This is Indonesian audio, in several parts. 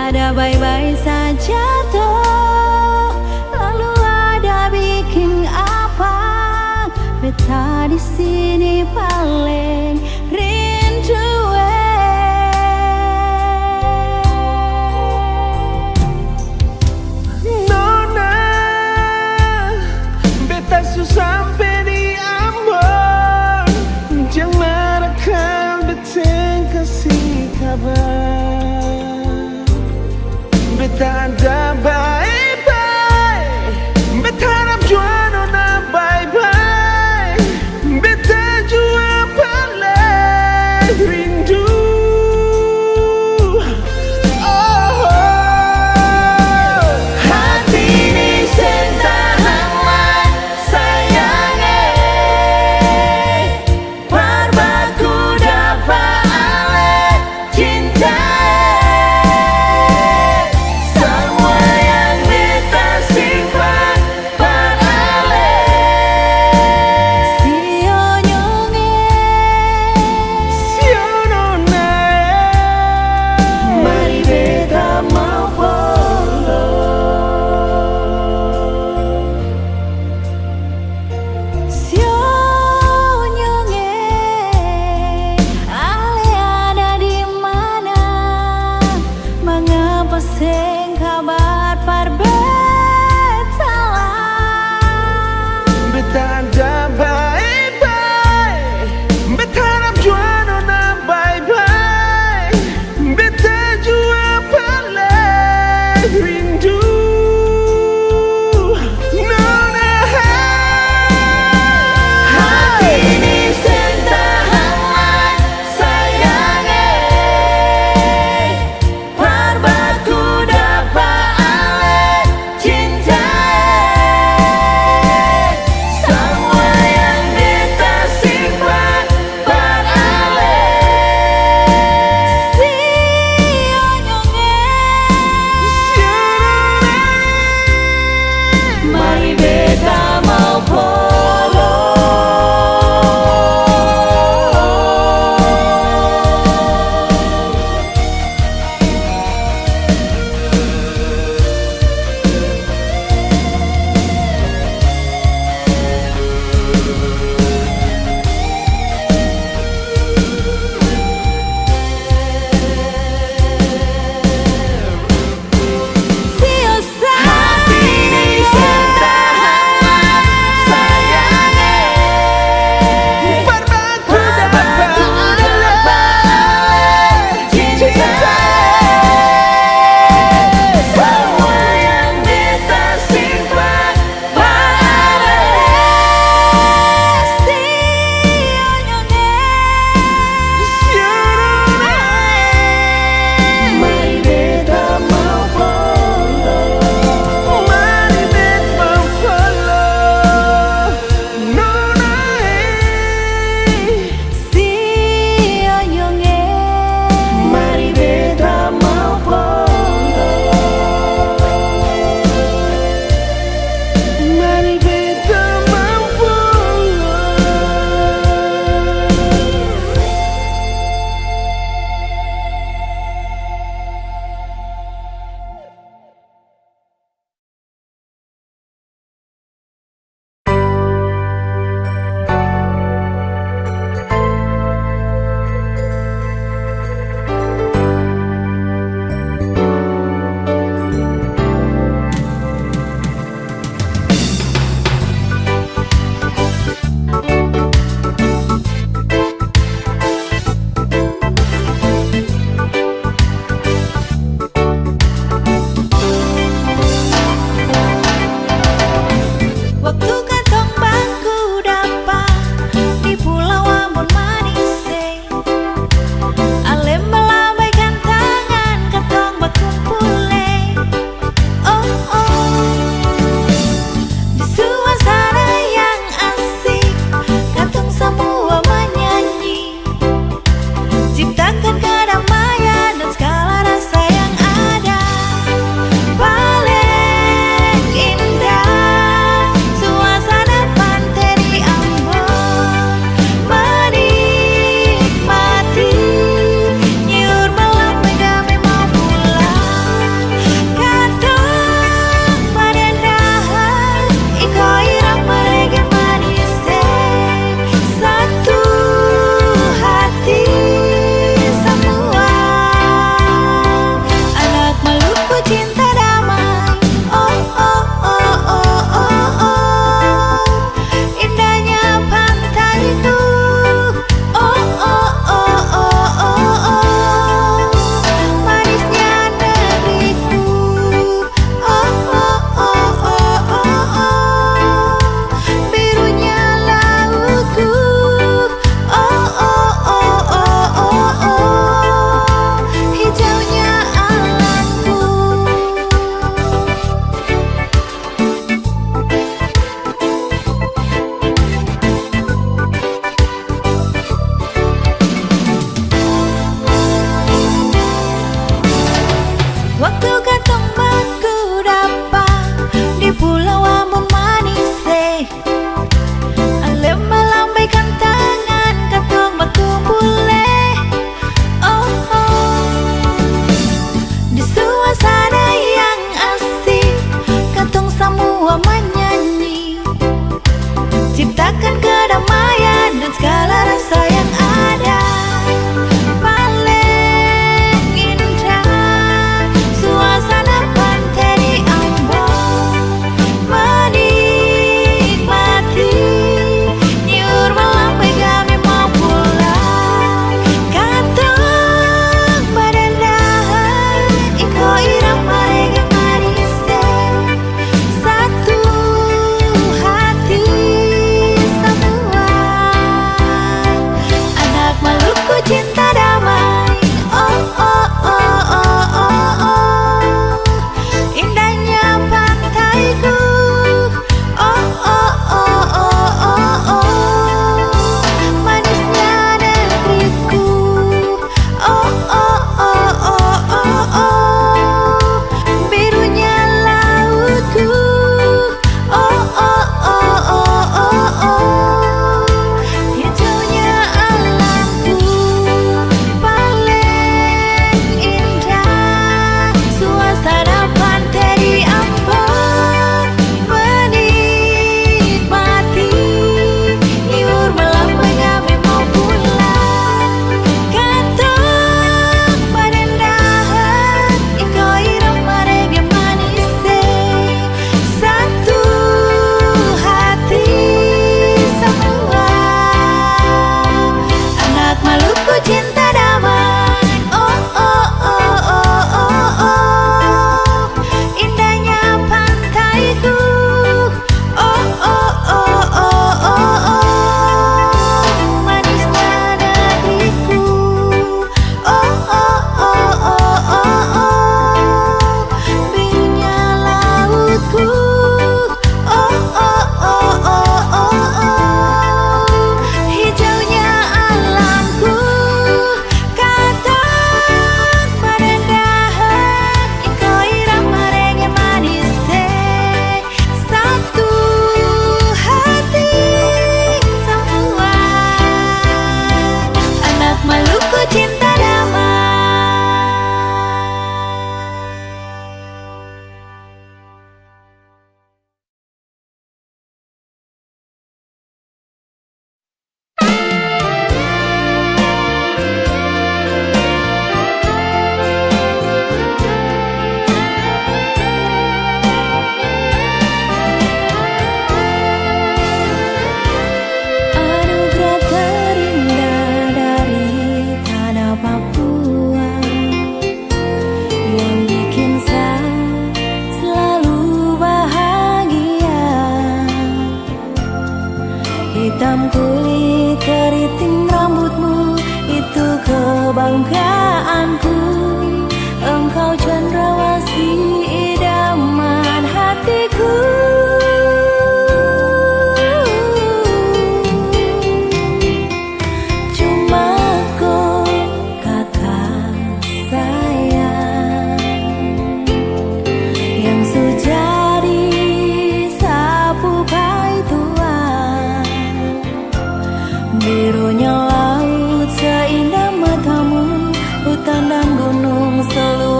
ada baik-baik saja toh. Lalu ada bikin apa? Beta di sini paling rindu. Nona, beta sampai di Ambon. Jangan akan beta kasih kabar. Beta ada bye-bye. Beta harap jua nona bye-bye. Beta jua paling rindu. Semua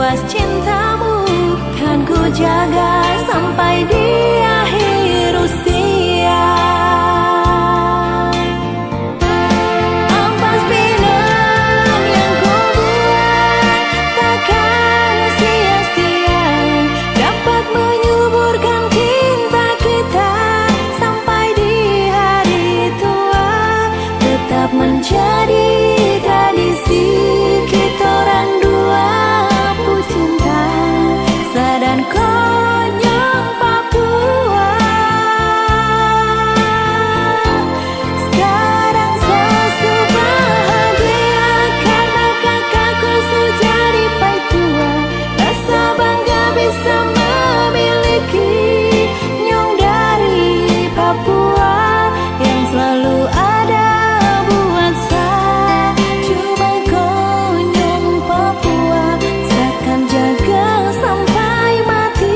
seluas cintamu kan ku jaga sampai di akhir usia. Ampas pinang yang ku buat takkan sia-sia, dapat menyuburkan cinta kita sampai di hari tua, tetap menjadi tradisi kita orang dua pecinta Sadan Konyong Papua. Sekarang sesu bahagia karena kakakku sudah dipai tua, rasa bangga bisa memiliki nyong dari Papua yang selalu ada buat saya. Cuma Konyong Papua seakan jaga sampai mati.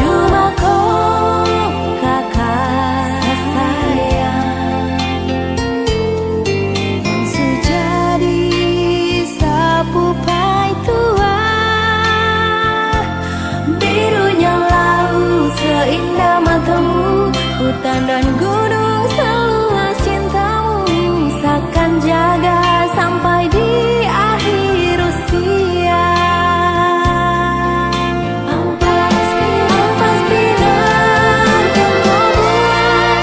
Cuma kau kakak sayang yang sejadi sapu pai tua, birunya laut seindah matamu, hutan dan gunung seluas cintamu, seakan jaga sampai di akhir usia. Ampas pinang yang kau buat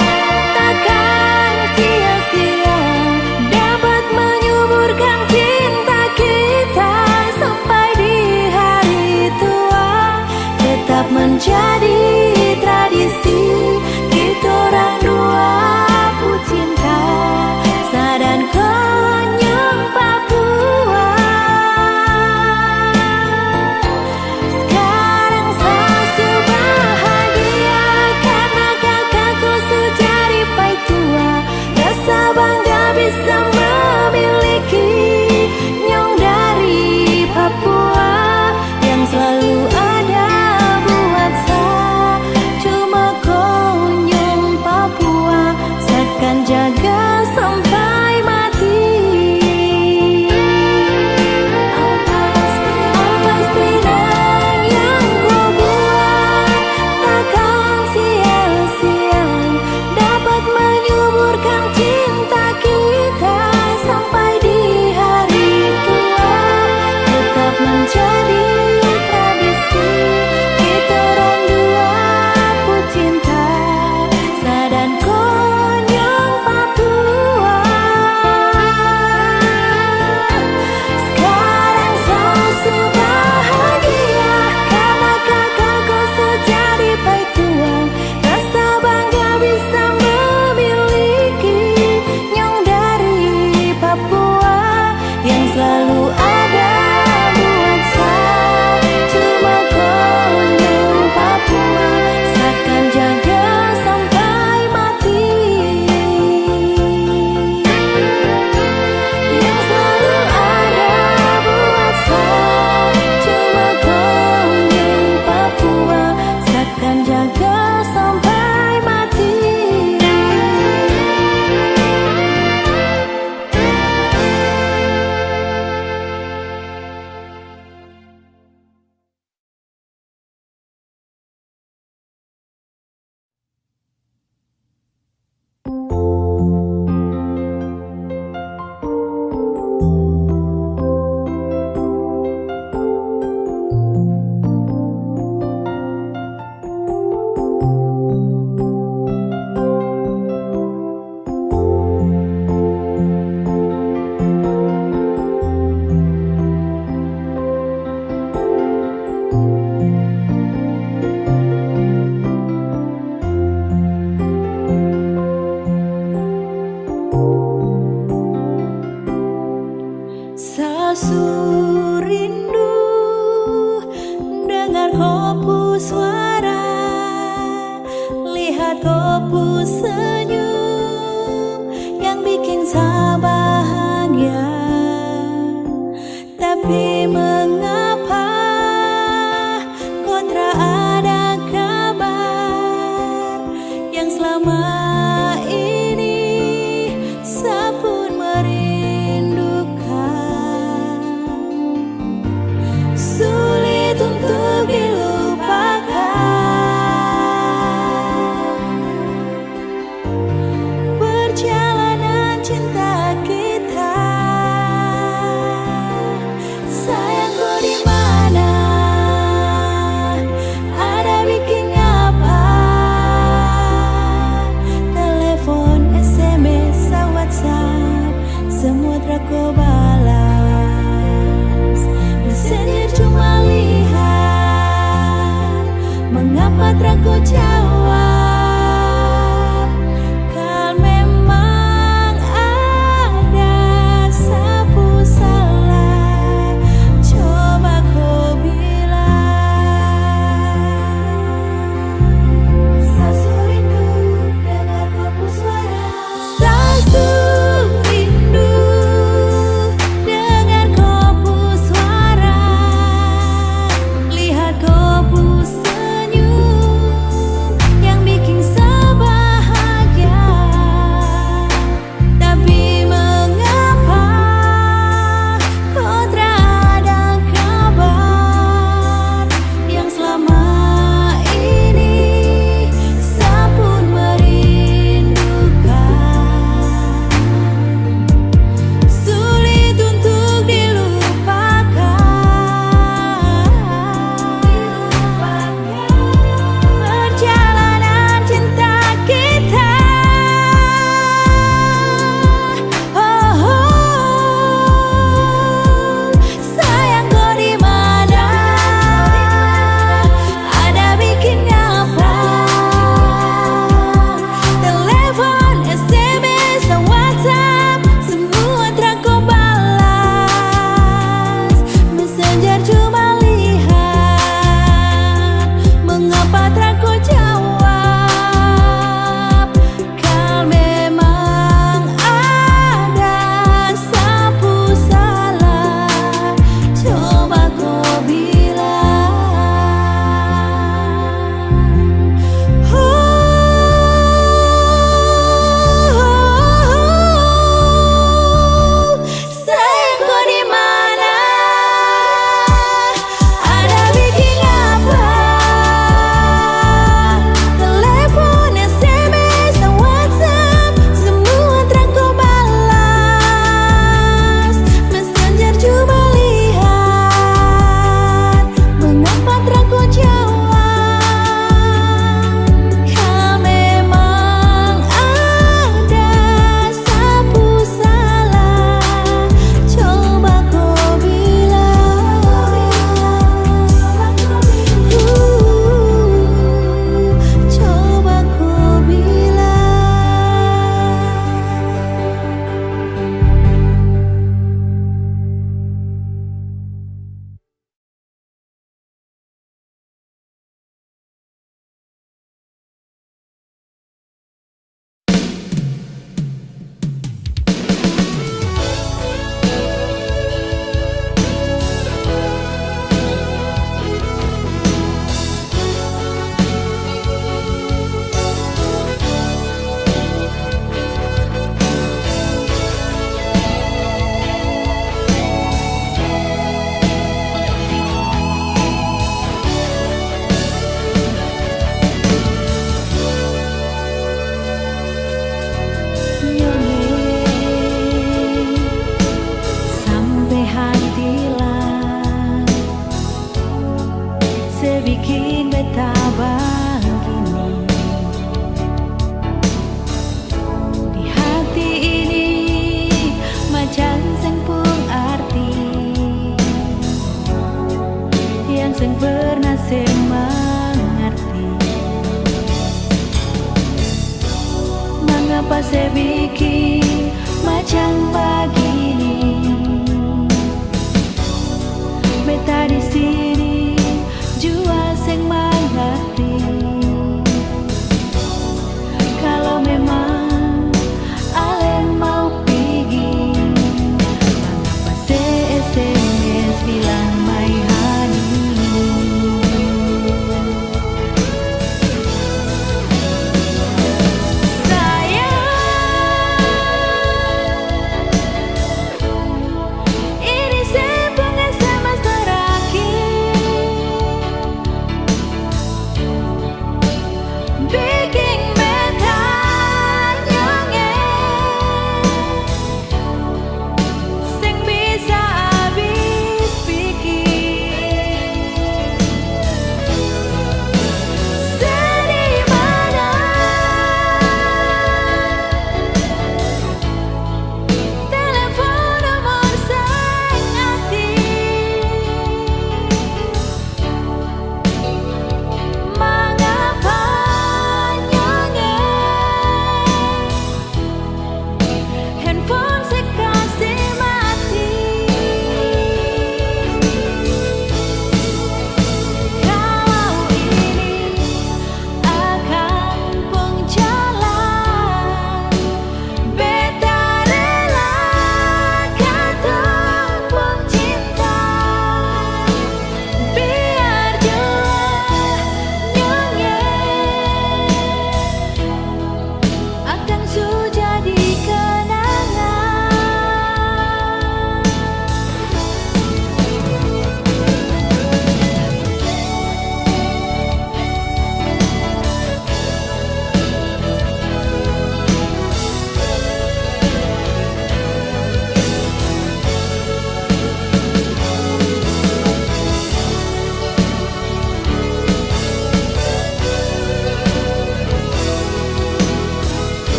takkan sia-sia, dapat menyuburkan cinta kita sampai di hari tua, tetap menjadi tradisi kita orang dua pecinta Sadan Konyong Papua. Sekarang sesu bahagia karena kakakku sudah dipai tua, rasa bangga bisa memiliki nyong dari Papua yang selalu ada buat saya. Sasu rindu dengar kopu suara, lihat kopu senyum yang bikin saya bahagia. Tapi mengapa kau tak ada kabar yang selama ini saya pun merindukan. Sulit untuk dilupakan perjalanan cinta kita. Sayangku di mana? Ada bikin apa? Telepon, SMS, WhatsApp, semua tak kau balas. Messenger cuma lihat, mengapa tak kau jawab? Kalau memang ada sapu salah, coba kau bilang. Sasu rindu dengar kopu suara. Sasu rindu dengar kopu suara, lihat kopu senyum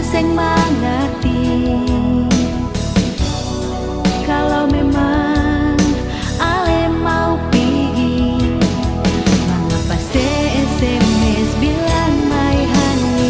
sing mengerti. Kalau memang ale mau pergi, mengapa SMS bilang my honey.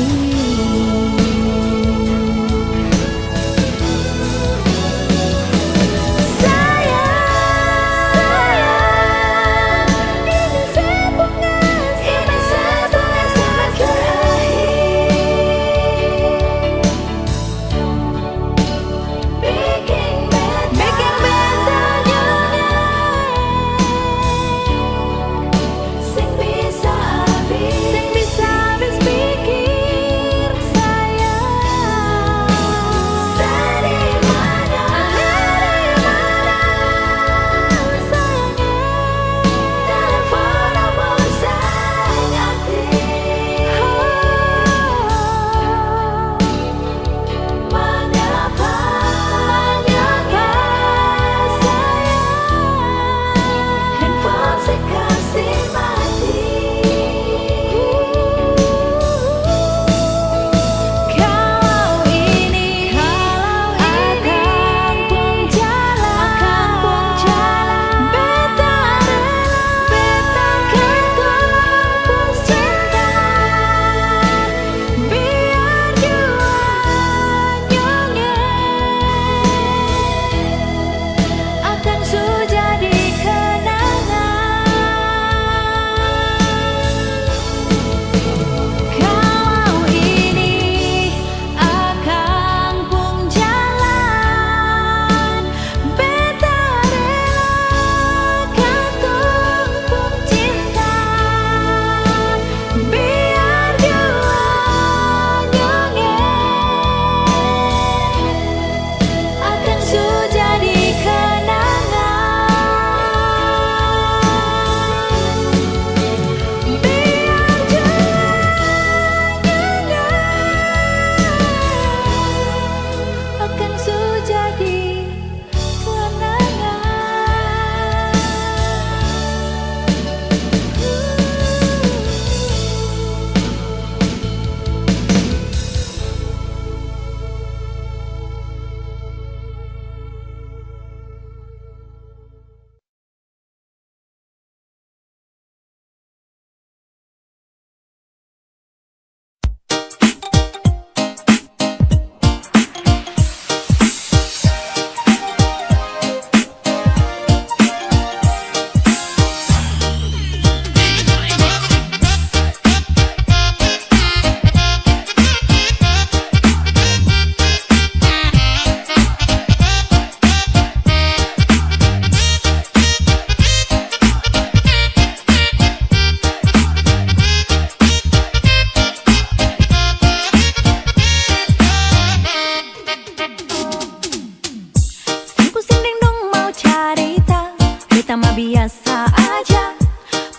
Mah biasa aja,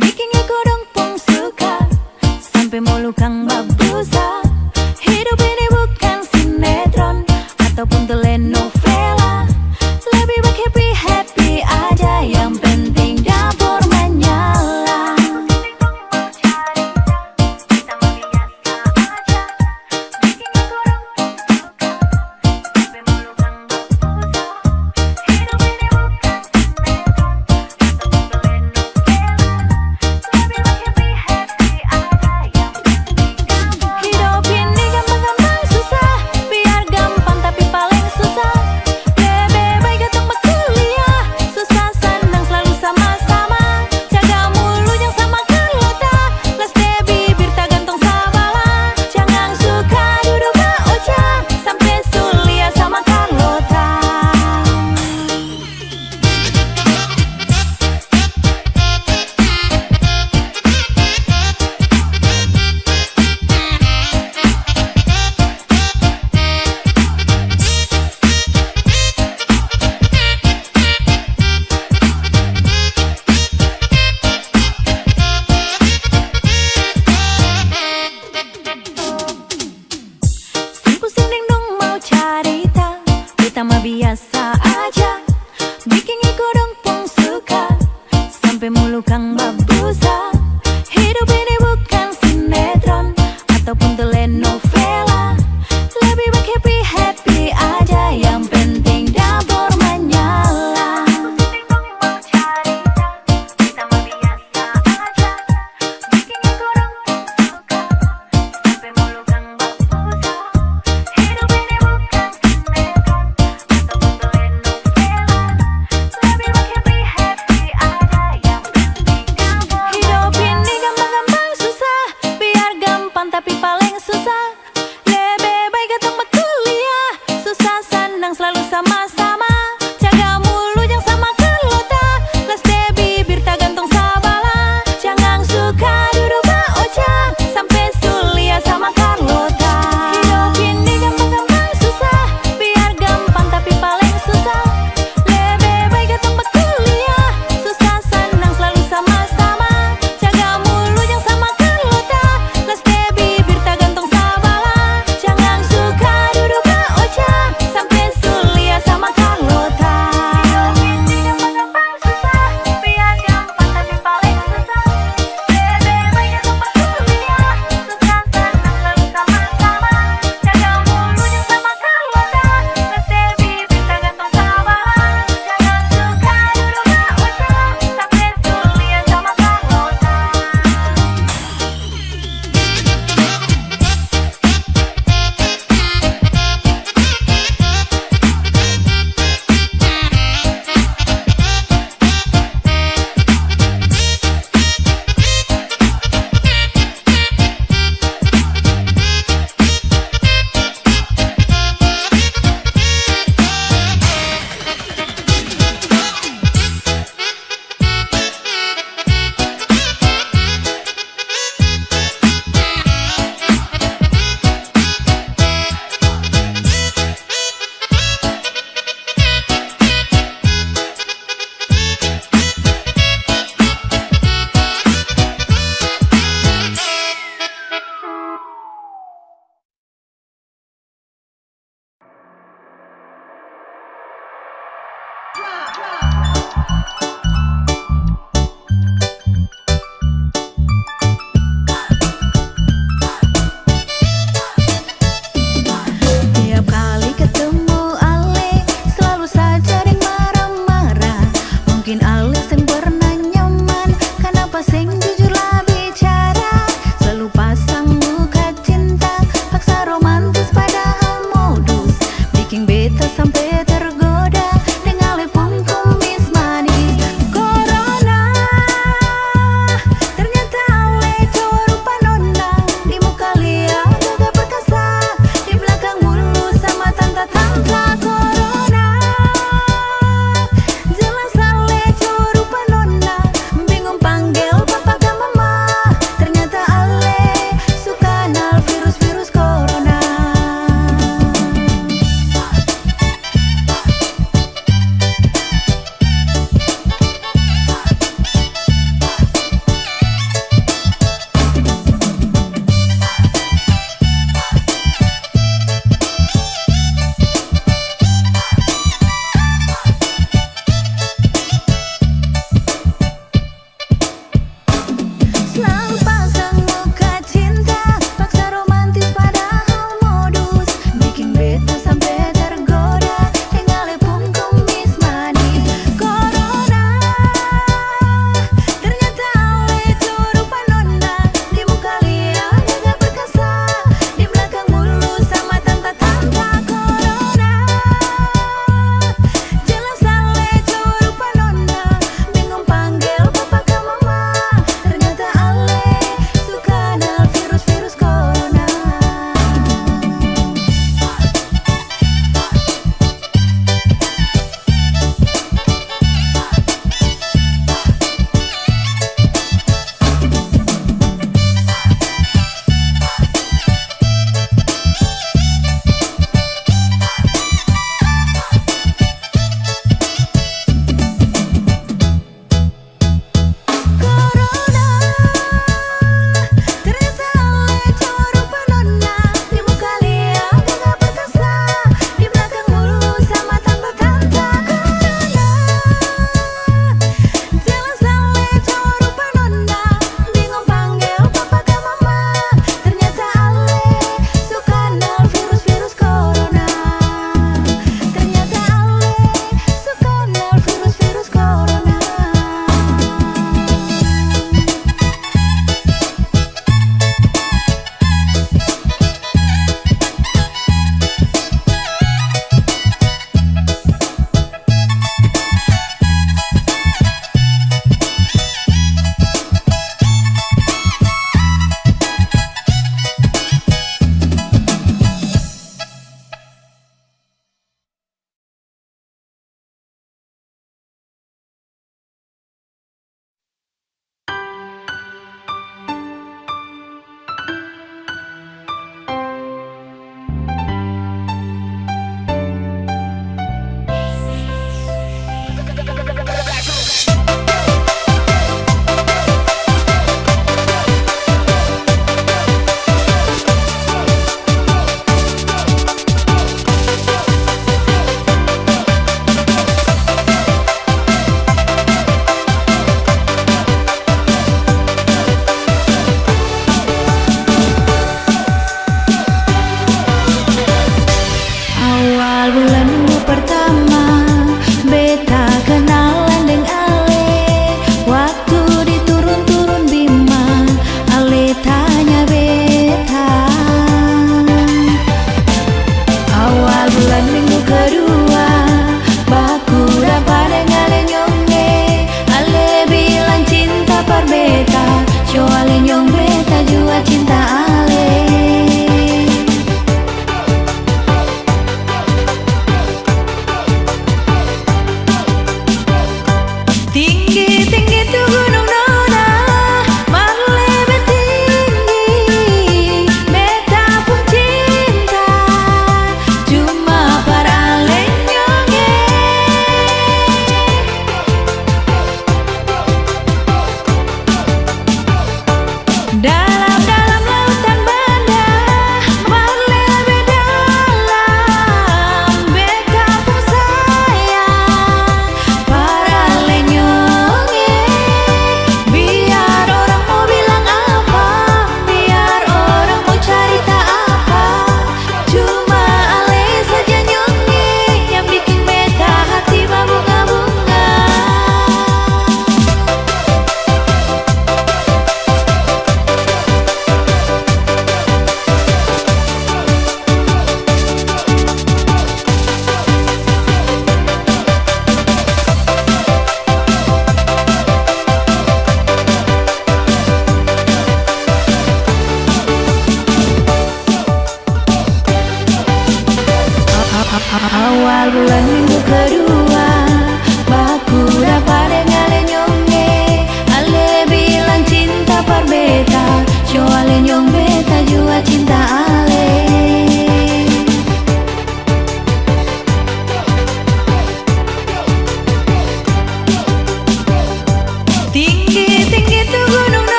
bikin kodong pun suka, sampai mulu kang babusa. Hidup ini bukan sinetron ataupun telenovela, lebih baik happy-happy aja, yang penting dapur menyala. Kita mah biasa aja, bikin kodong pun suka, sampai mulu kang babusa. Hidup ini bukan sinetron. Hidup ini gampang-gampang susah, biar gampang tapi paling susah. Lebih baik gak tambah kuliah, susah senang selalu sama-sama. Jaga mulut yang sama kelota, les deh bibir tak gantung sabala. Jangan suka duduk ucap sampai sulia sama Carlota. Pusing dong mau cerita, kita mah biasa aja, bikin kodong pun suka, sampai mulu kang babusa. Hidup ini bukan sinetron ataupun telenovela, lebih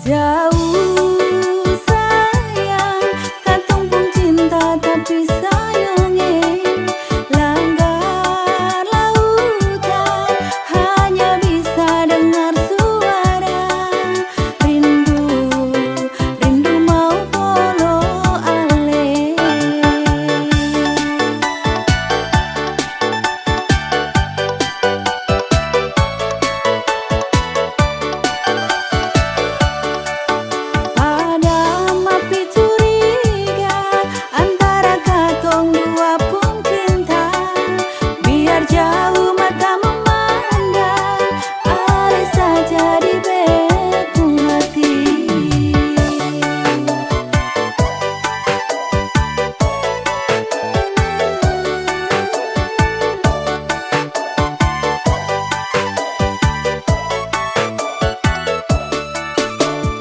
Jauh sayang, kantong pun cinta tapi sayangnya langgar lautan hanya bisa dengar suara rindu, rindu mau polo ale.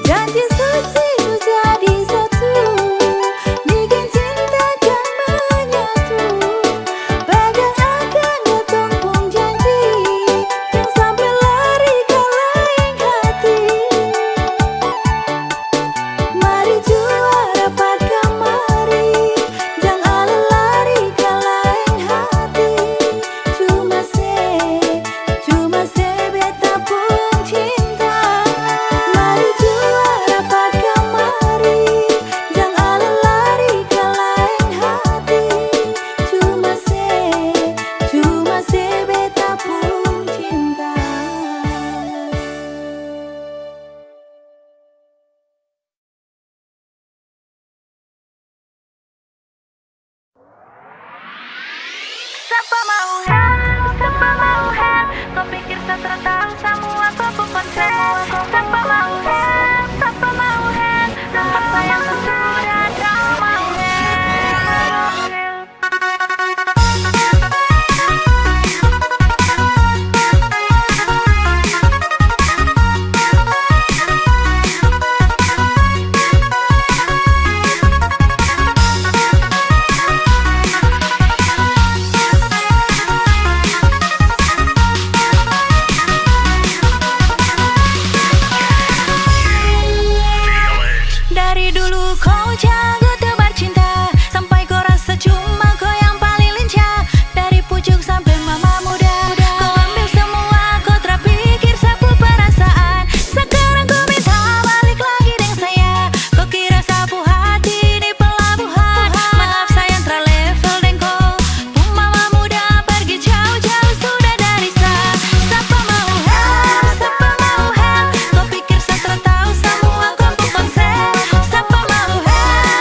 Janji suci ku jadi satu, bikin cinta kan menyatu. Pegang akan gotong pun janji, jangan sampai lari ke lain hati. Mari jua dapat kemari, jangan lari ke lain hati. Cuma se beta pun cinta. Mari jua dapat kemari, jangan lari ke lain hati. Cuma se beta pun cinta. Siapa mau help, kau pikir saya tahu semua kau pun konsen. Siapa mau help, tempat sayang sudah kau mau help. Dari dulu kau jago tebar cinta, sampai kau rasa cuma kau yang paling lincah. Dari pucuk sampai mama muda, kau ambil semua, kau terpikir sapu perasaan. Sekarang kau minta balik lagi dengan saya, kau kira sapu hati di pelabuhan. Maaf sayang terlevel dan kau pun mama muda pergi jauh-jauh sudah dari saya. Siapa mau help, kau pikir saya tahu semua kau pun konsen. Siapa mau help,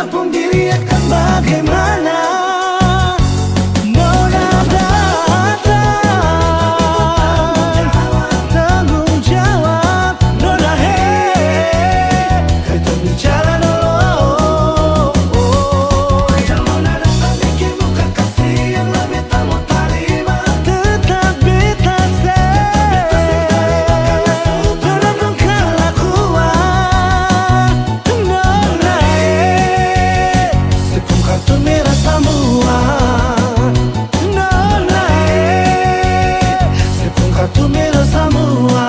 Nona pun diri akan bagaimana. Nona datang, tanggung jawab. Nona hey, kita bicara dulu. Nona datang bikin muka kasih yang lebih tak mau terima. Tetap beta say, Nona pun kelakuan. Nona hey, sepung kartu merah semua. Nona hey, sepung kartu merah semua.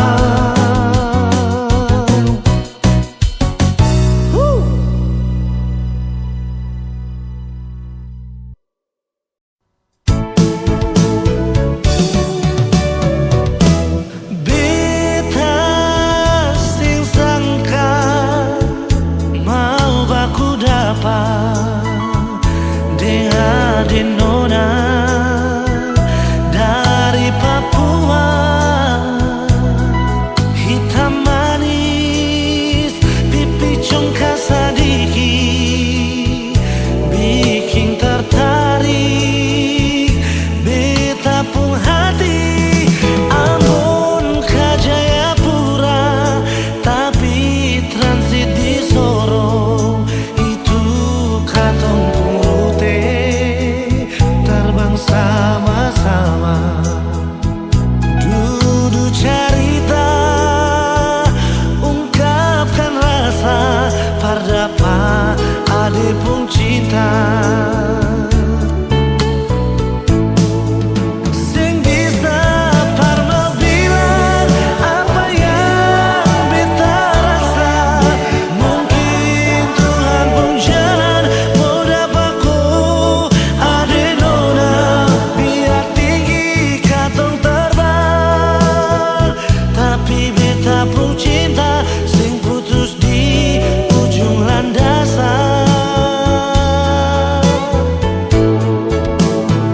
Beta sing sangka mau baku dapat dengan Nona dari Papua. Hitam manis pipi congkak sadiki bikin tertarik beta pun hati. Ambon ke Jayapura tapi transit di Sorong. Itu katong purute terbang sama-sama. Duduk cerita ungkapkan rasa pardapa ade pun cinta. Sing bisa parma bilang apa yang beta rasa. Mungkin Tuhan pun jalan mau dapatku ade Nona. Biar tinggi katong terbang, tapi beta pun cinta sing putus di ujung landasan.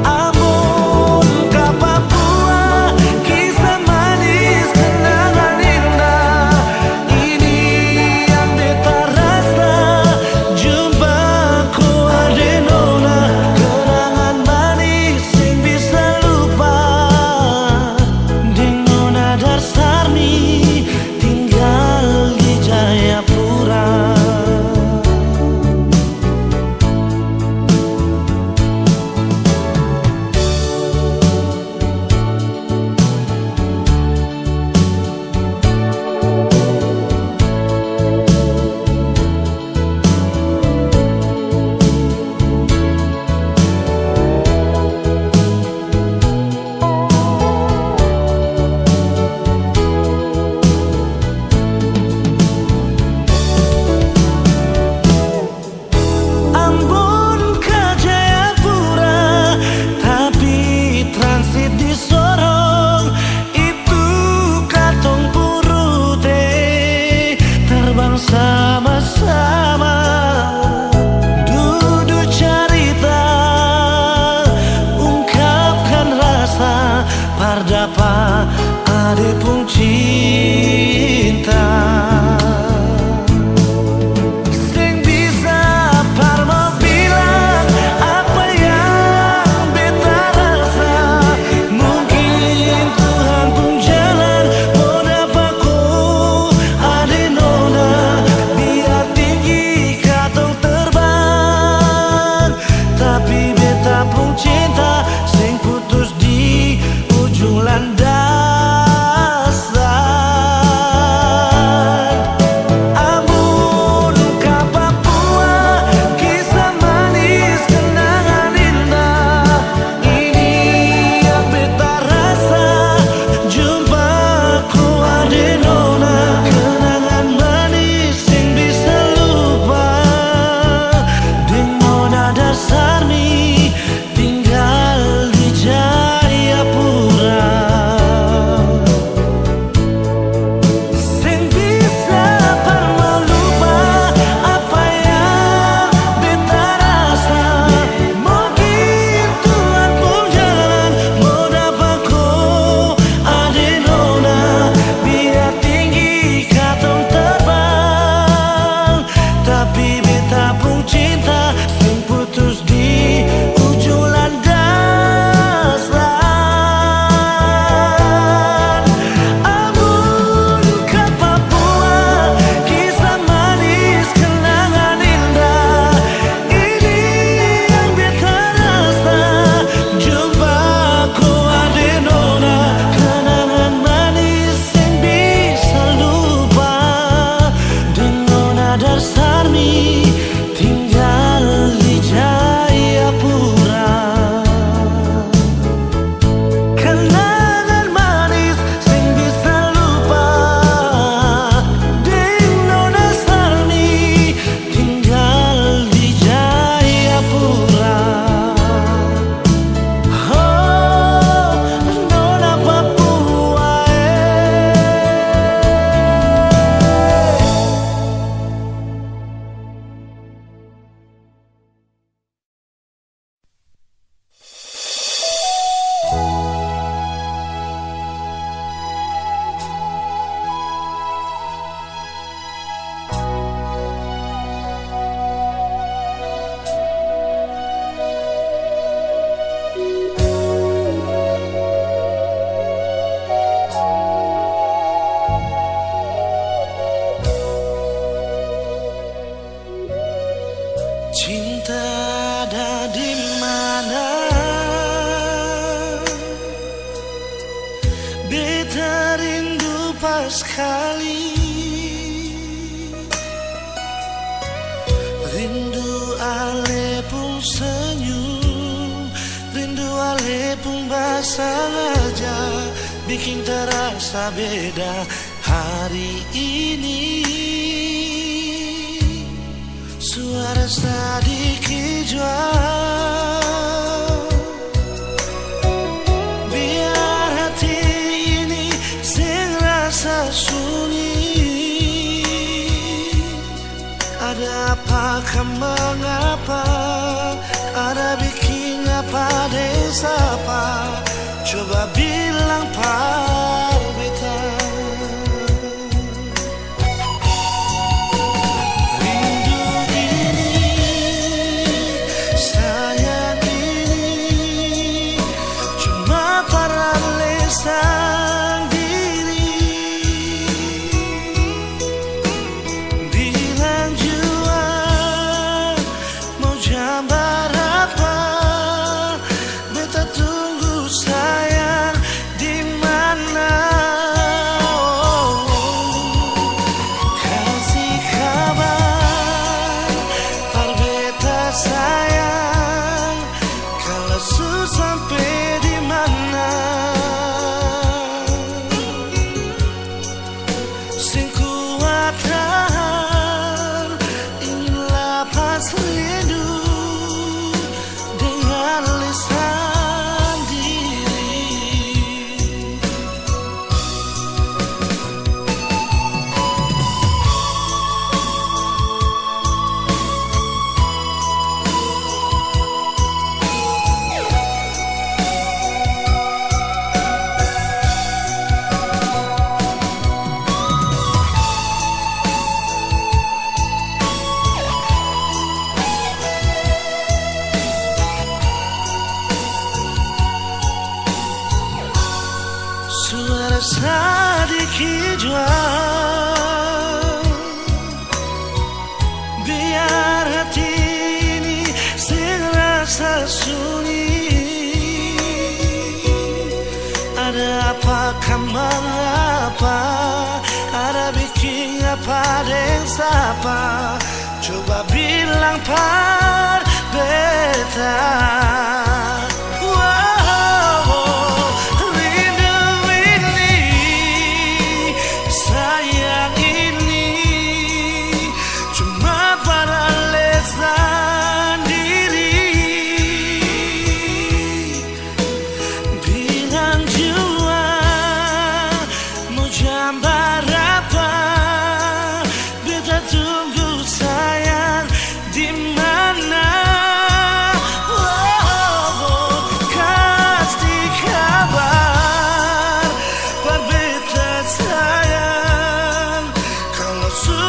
Ambon ke Papua, kisah manis kenangan indah. Ini yang beta rasa, jumpaku ade Nona. Kenangan manis sing bisa lupa. Ding Nona Darsarni tinggal di Jayapura. Ambon ke Jayapura tapi transit di Sorong. Itu katong purute terbang sama-sama. Duduk cerita ungkapkan rasa pardapa ade pun cinta. Sing bisa parma bilang apa yang beta rasa. Mungkin Tuhan pun jalan mau dapatku ade Nona. Biar tinggi katong terbang, tapi beta pun cinta sing putus di ujung landasan. Cinta ada di mana? Beta rindu pas kali, rindu ale pun senyum, rindu ale pun basah aja, bikin terasa beda hari ini. Suara sedikit jual, biar hati ini sing rasa sunyi. Ada apa, mengapa, ada bikin apa desa apa? Coba bilang par beta. Sampai di mana sing kuat tahan, ingin lepas rindu dengan lisan diri. Suara sedikit jual, biar hati ini sing rasa sunyi. Ada apa, mengapa, ada bikin apa desa apa? Coba bilang par beta.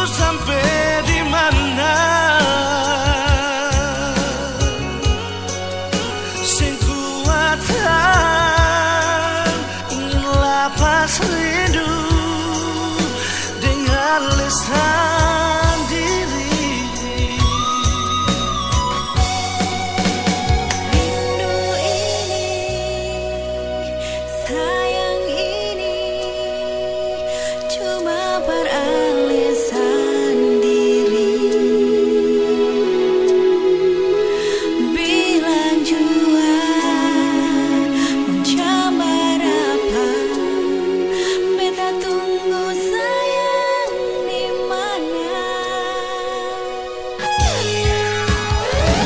Sampai di mana sing kuat tahan, ingin lepas rindu dengan lisan diri. Rindu ini, sayang ini, cuma beralisan diri. Bilang jua mencambar apa, beta tunggu sayang di mana.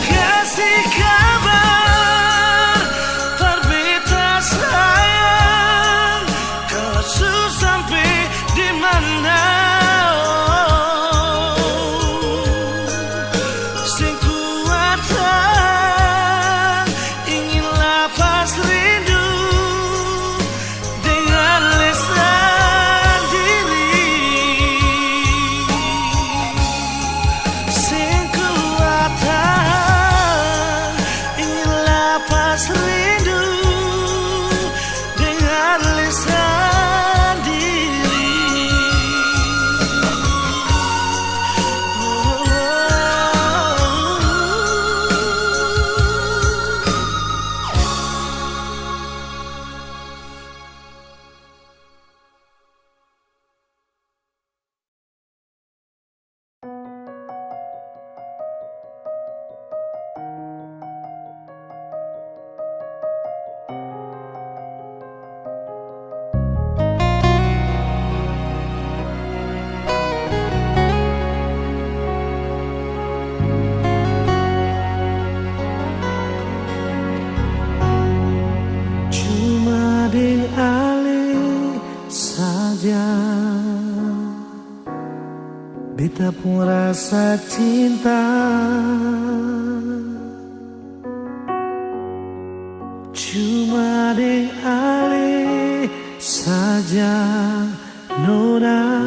Kasih kabar par beta sayang, kalau su sampai di mana. Sing kuat tahan, ingin lepas rindu dengan lisan diri. Sing kuat tahan, ingin lepas rindu dengan lisan diri. Oh, beta pun rasa cinta. Cuma deng ale saja nona,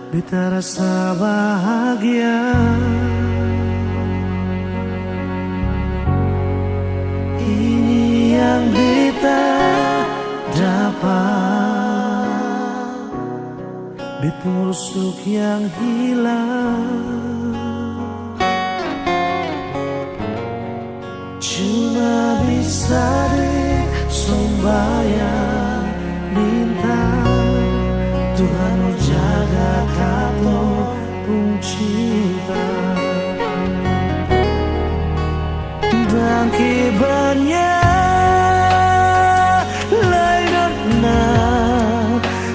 beta rasa bahagia. Ini yang beta dapat, beta rusuk yang hilang. Cuma bisa deh sembahyang minta Tuhan jaga kamu pun cinta. Dan kibarnya lainnya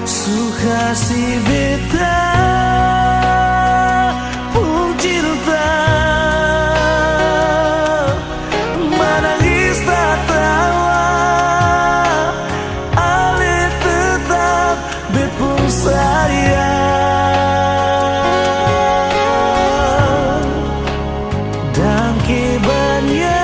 suka si beta pun cinta. Menangis tak tawa, ale tetap bet pun sayang. Dan kibarnya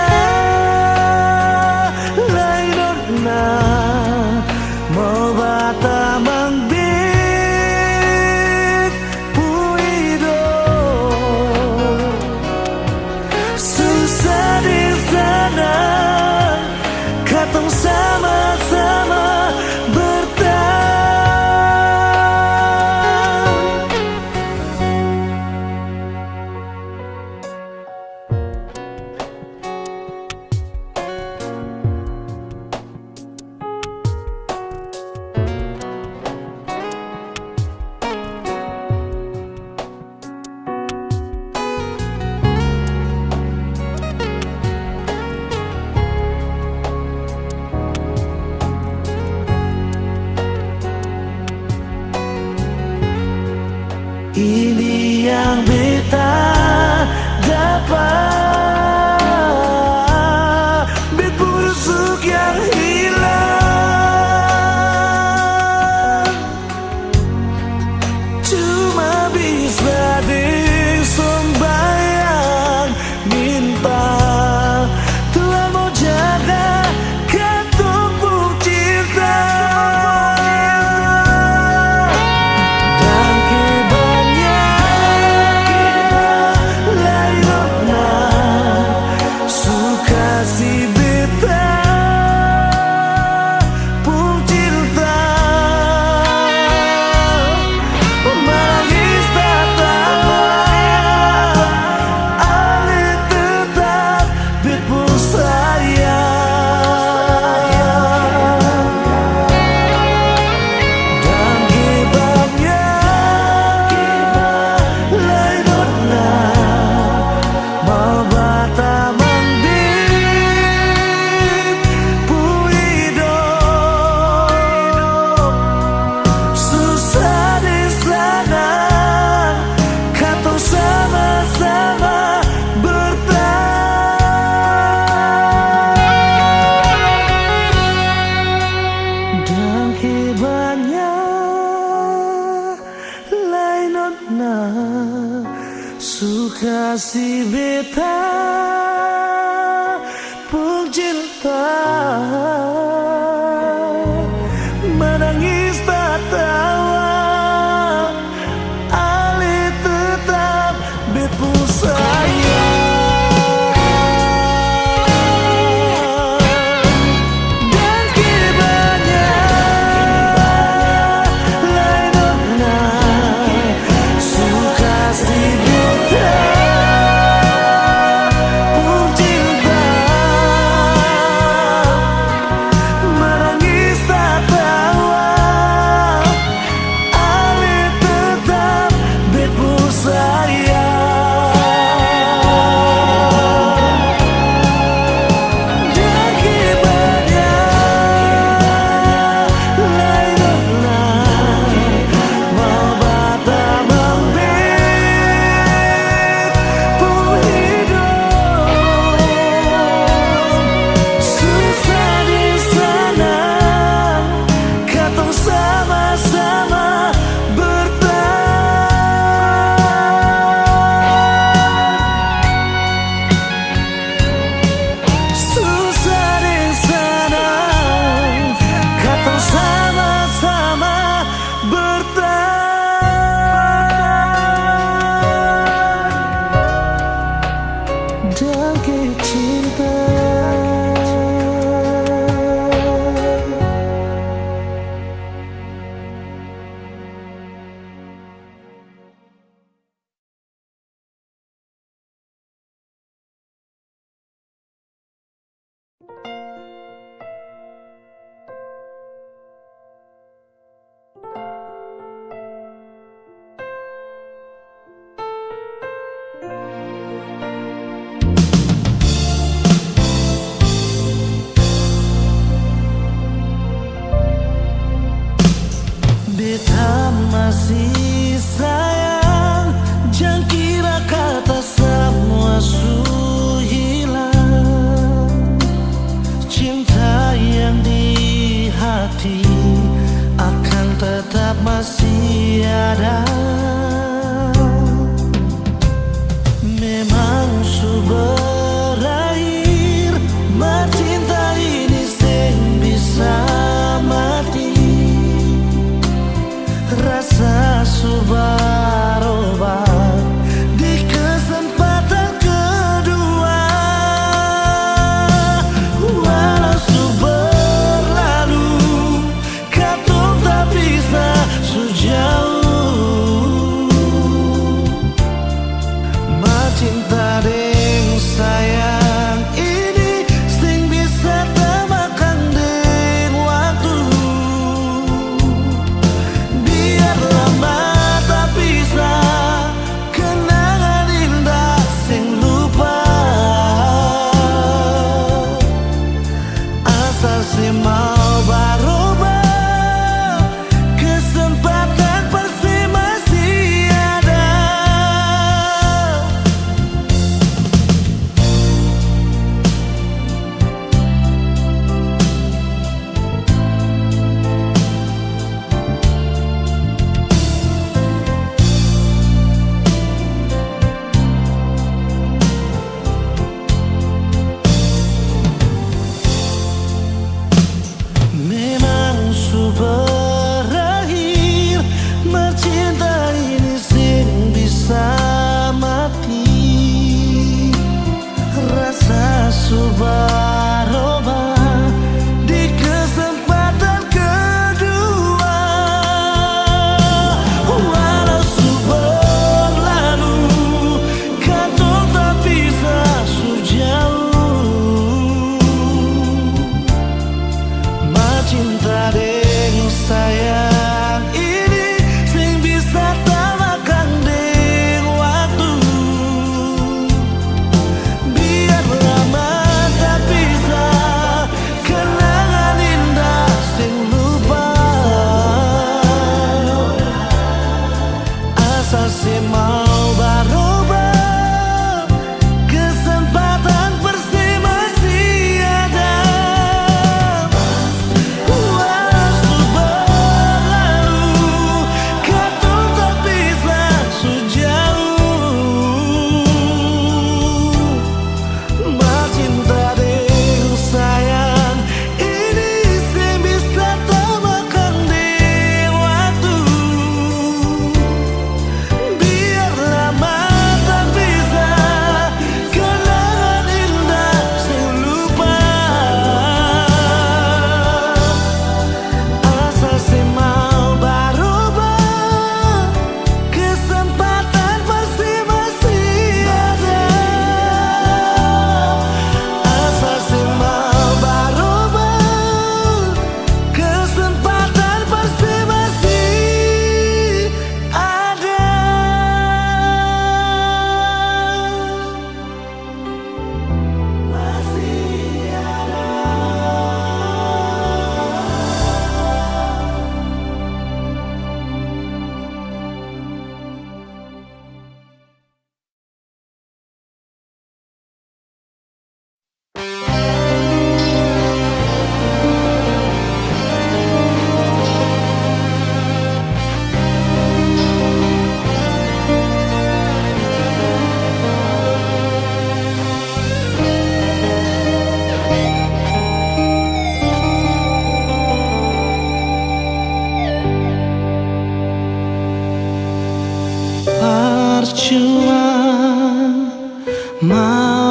Jangkit cinta.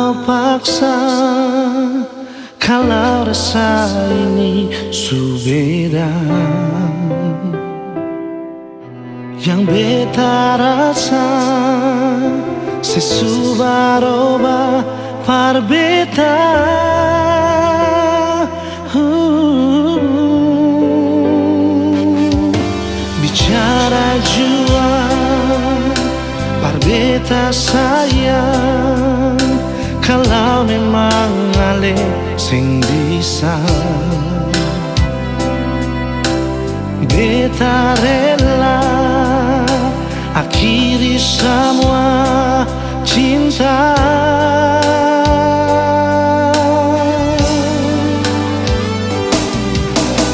Kalau paksa, kalau rasa ini subeda, yang beta rasa sesubaroba par beta. Bicara jua par beta sayang, kalau memang ale sing bisa, beta rela akhiri semua cinta.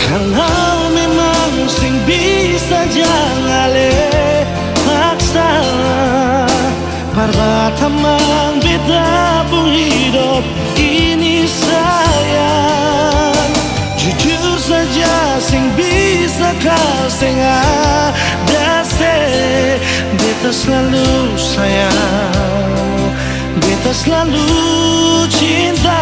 Kalau memang sing bisa jangan le paksa, parbatamang beta pun hidup ini sayang. Jujur saja sing bisa kau sing ada se, beta selalu sayang, beta selalu cinta.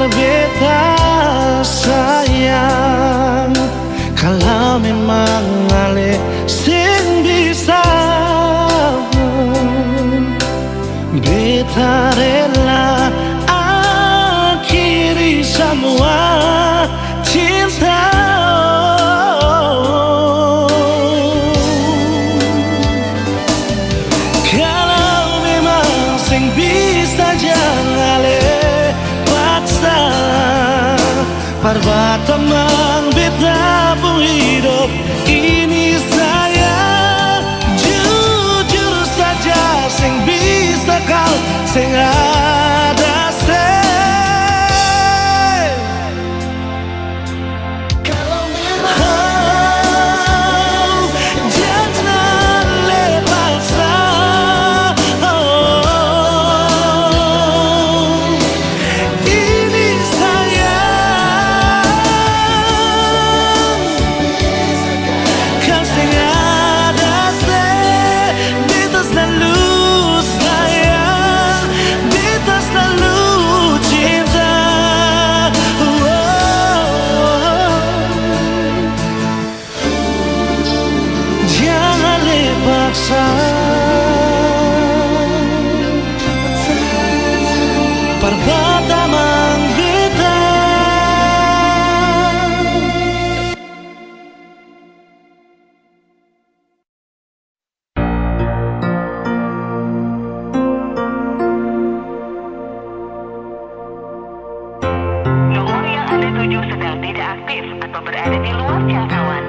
Beta sayang, kalau memang ale sing bisa, beta rela akhiri semua cinta. Kalau memang sing bisa jangan ale parbatamang beta pun hidup ini sayang. Jujur saja sing bisa kau sing ada se. Kalau memang jangan lepaskan, parbatamang beta. Nomor yang Anda tuju sedang tidak aktif atau berada di luar jangkauan.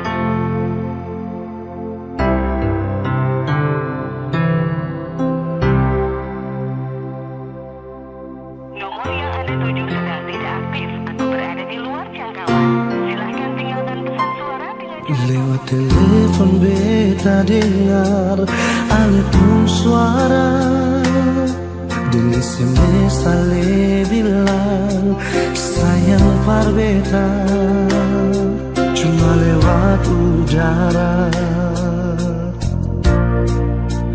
Lewat telepon beta dengar ale pun suara, dan SMS ale bilang sayang par beta, cuma lewat udara.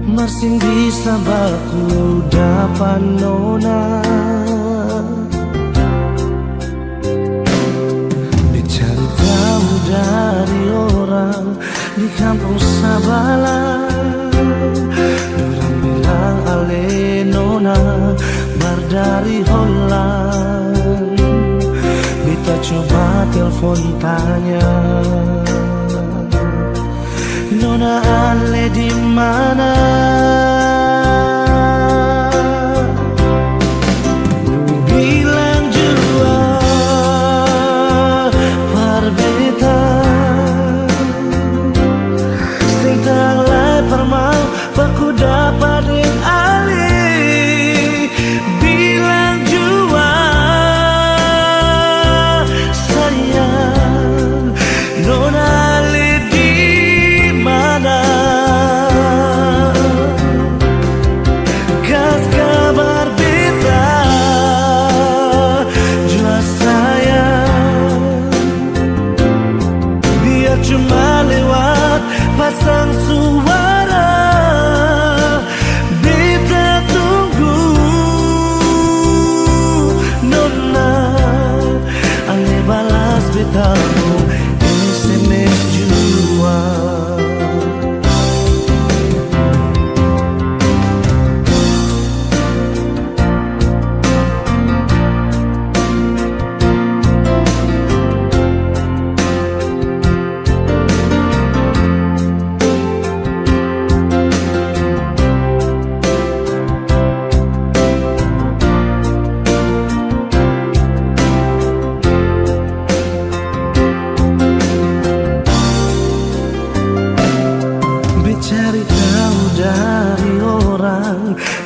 Masih bisa baku dapat nona, dari orang di kampung Sabala, bilang ale nona bar dari Holland. Beta coba telepon tanya, nona ale di mana?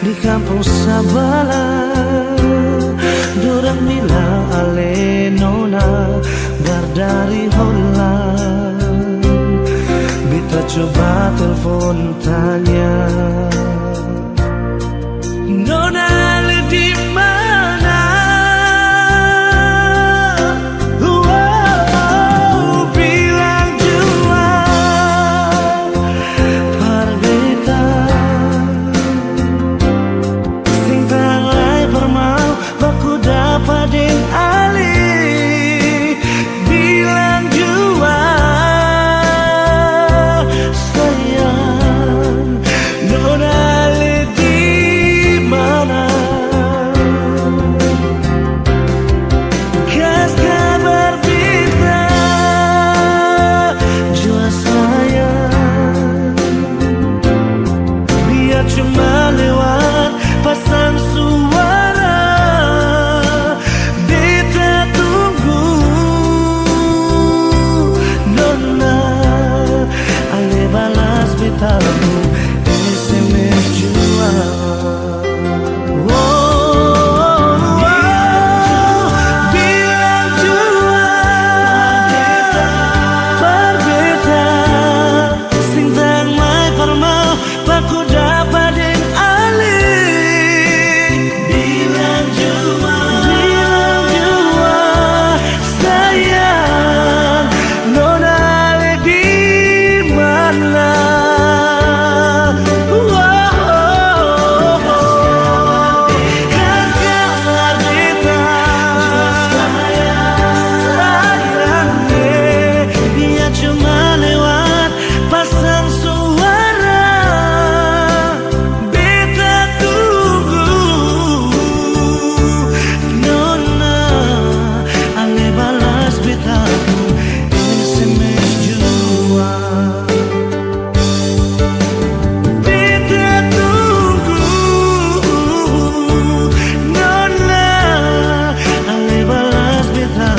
di kampung Sabala. Dorang bilang ale nona bardari Holland. Beta coba telepon tanya, nona ale di mana? Wow, bilang jua parbeta sing tanglai permau baku dapat deng ali. Bilang jua sayang, nona ale di mana? Kas kabar beta jua sayang, biar cuma lewat pasang suara. Beta tunggu nona ale balas beta lagu SMS jua. Bilang jua parbeta sing tang mai permau baku dapat deng ali. Bilang jua sayang, nona ale di mana? Kas kabar beta sayang, biar cuma lewat pasang suara. Beta tunggu nona ale balas beta SMS jua. Beta tunggu nona ale balas beta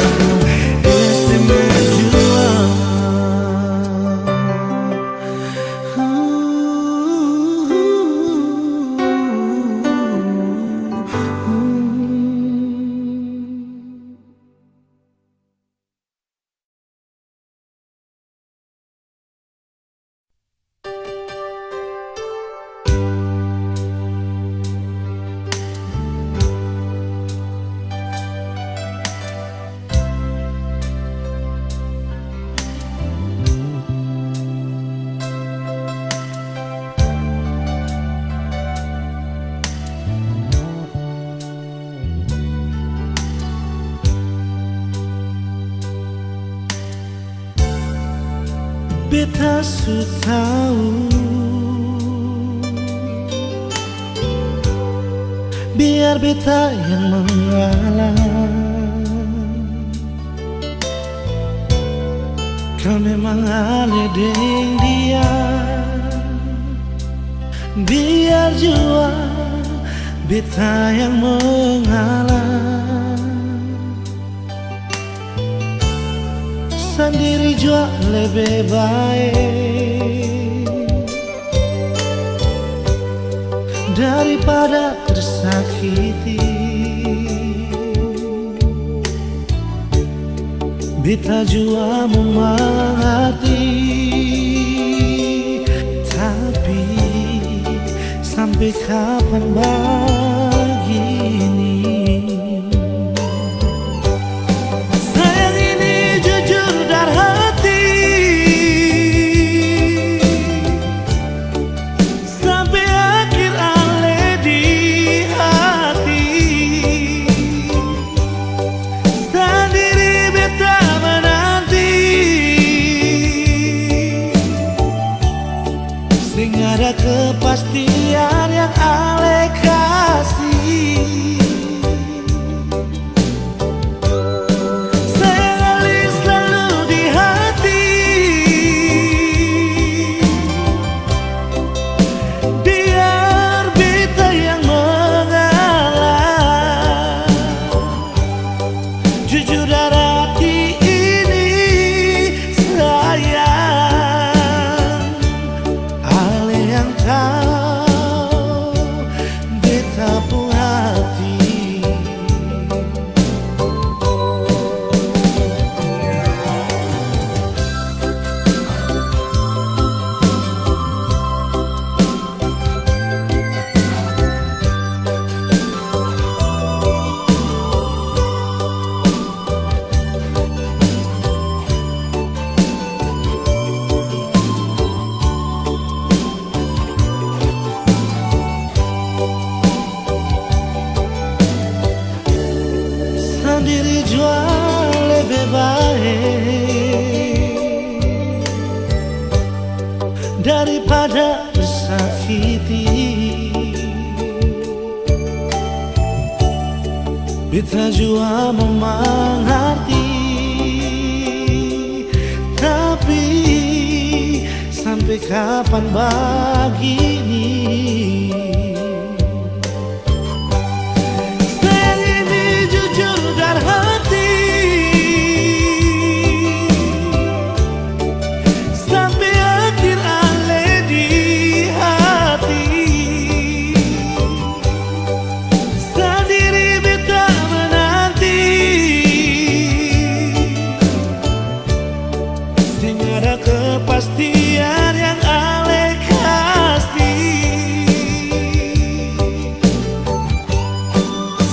SMS jua. Beta su tahu, biar beta yang mengalah. Kau memang ale deng dia, biar jua beta yang mengalah. Sendiri jua lebih baik daripada tersakiti. Beta jua mengerti, tapi sampai kapan begini? Sayang ini jujur dari hati, sampai akhir ale di hati. Sendiri beta menanti, sing ada kepastian yang ale kasih. daripada tersakiti. Beta jua memang hati, tapi sampai kapan begini? Sayang ini jujur dari hati, sampai akhir ale di hati. Sendiri beta menanti, sehingga ada kepastian yang ale kasih.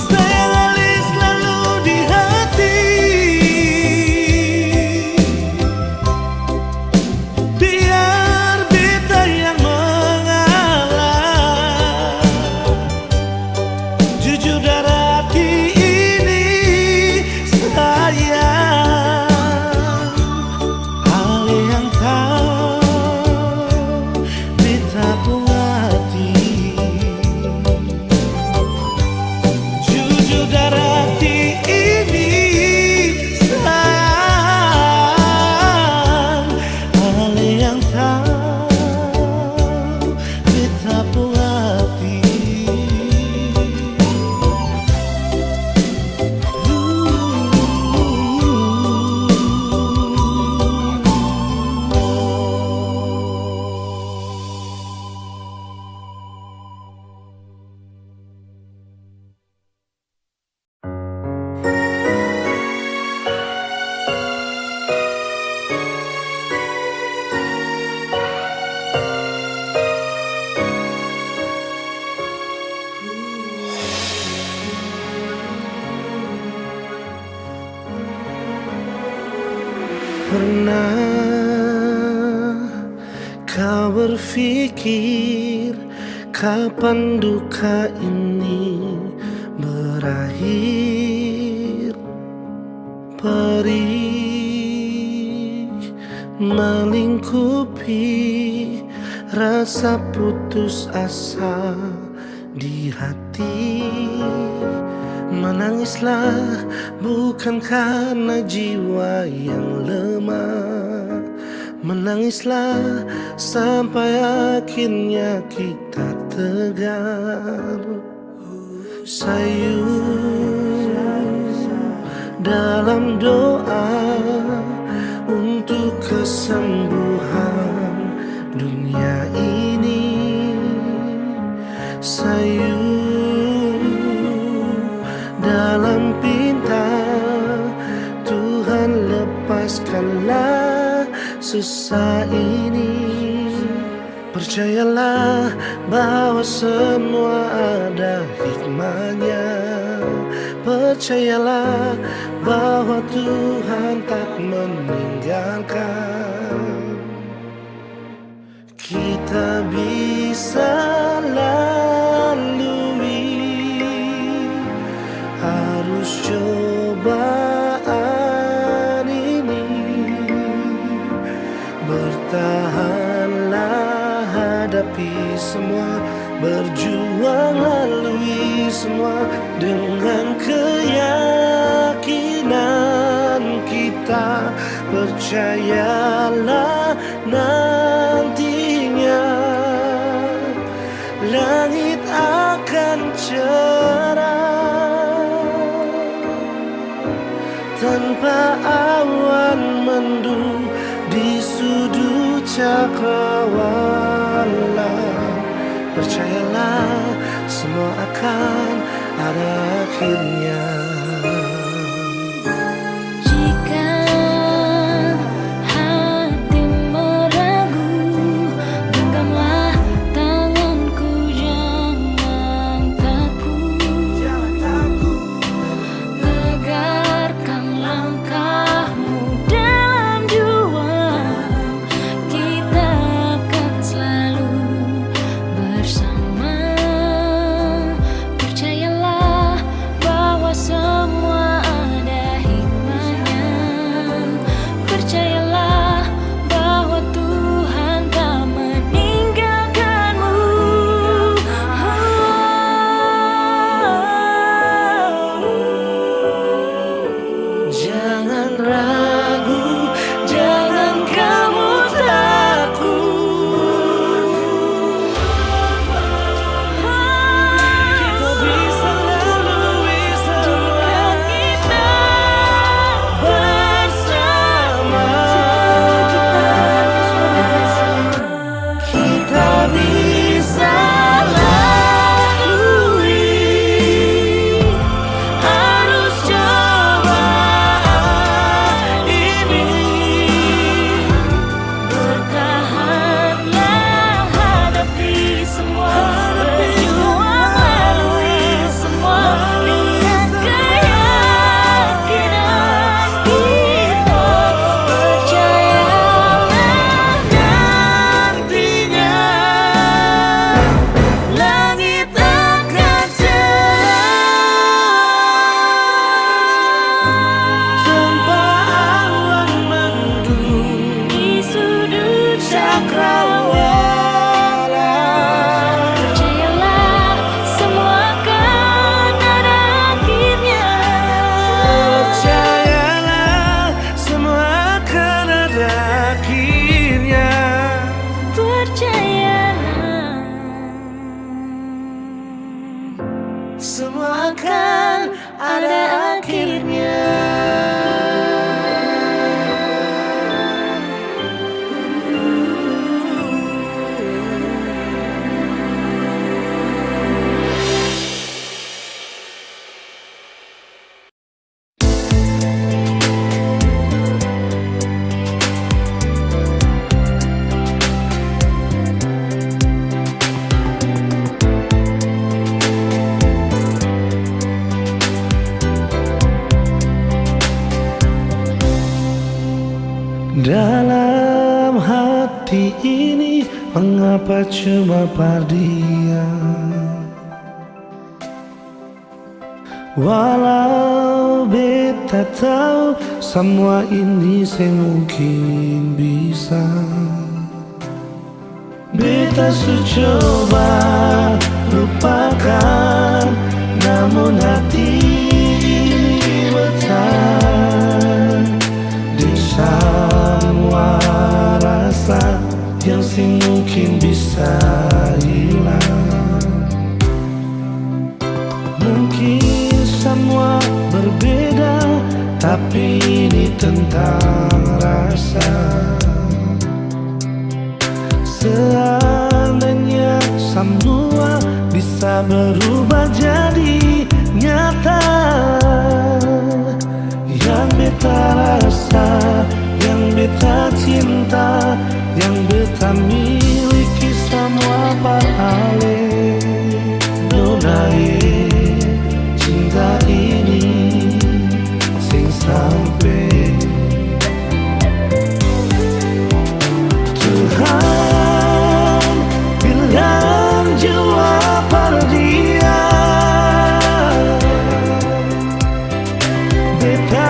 Sayang ale selalu di hati, biar beta yang mengalah. Jujur dari hati ini sayang, ale yang tahu beta pun hati. Jujur dari hati ini sayang, ale yang tahu beta pun hati. Pernah kau berpikir kapan duka ini berakhir? Perih melingkupi rasa putus asa di hati. Menangislah bukan karena jiwa yang lemah, menangislah sampai akhirnya kita tegar. Sayu dalam doa untuk kesembuhan dunia ini. Sayu dalam pinta, Tuhan lepaskanlah susah ini. Percayalah bahwa semua ada hikmahnya. Percayalah bahwa Tuhan tak meninggalkan. Kita bisa harus cobaan ini. Bertahanlah, hadapi semua, berjuang lalui semua dengan keyakinan kita. Percayalah nantinya langit akan cerah tanpa awan mendung di sudut cakrawala. Percayalah semua akan ada akhirnya. Percayalah bahwa semua semua akan ada akhirnya. Dalam hati ini mengapa cuma perdiam? Walau beta tahu semua ini semungkin bisa. Beta coba lupakan, namun hati bertahan di semua rasa yang mungkin bisa hilang. Mungkin semua berbeda, tapi ini tentang rasa. Seandainya semua bisa berubah jadi nyata, yang beta rasa, yang beta cinta, yang beta miliki semua parale. Donai cinta ini sing sampai Tuhan bilang jua pada dia. Beta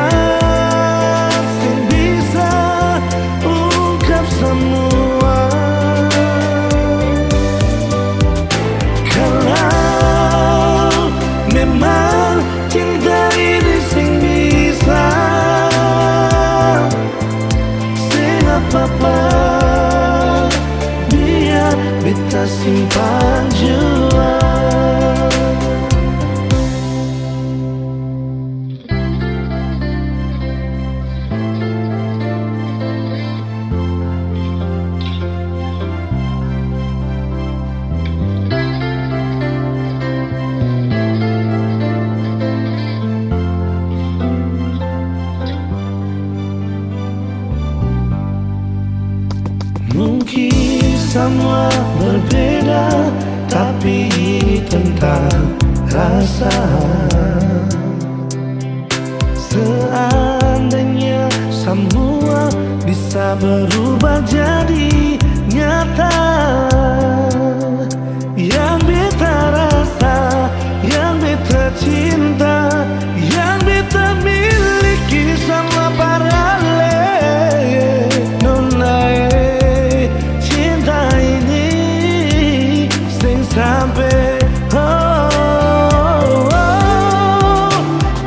sing bisa ungkap semua. Kalau memang cinta ini sing bisa, sing apa-apa biar beta simpan jua. Mungkin semua berbeda, tapi ini tentang rasa. Seandainya semua bisa berubah jadi nyata, yang beta rasa, yang beta cinta, yang beta miliki sama parale. Sampai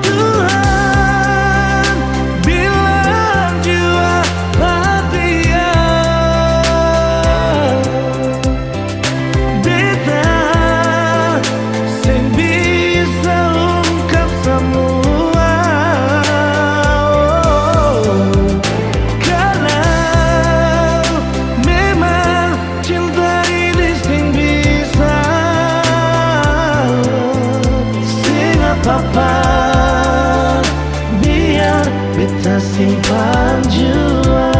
Tuhan bilang jua perdia. Beta sing bisa ungkap semua. Kalau memang cinta ini sing bisa, apa-apa biar beta simpan jua.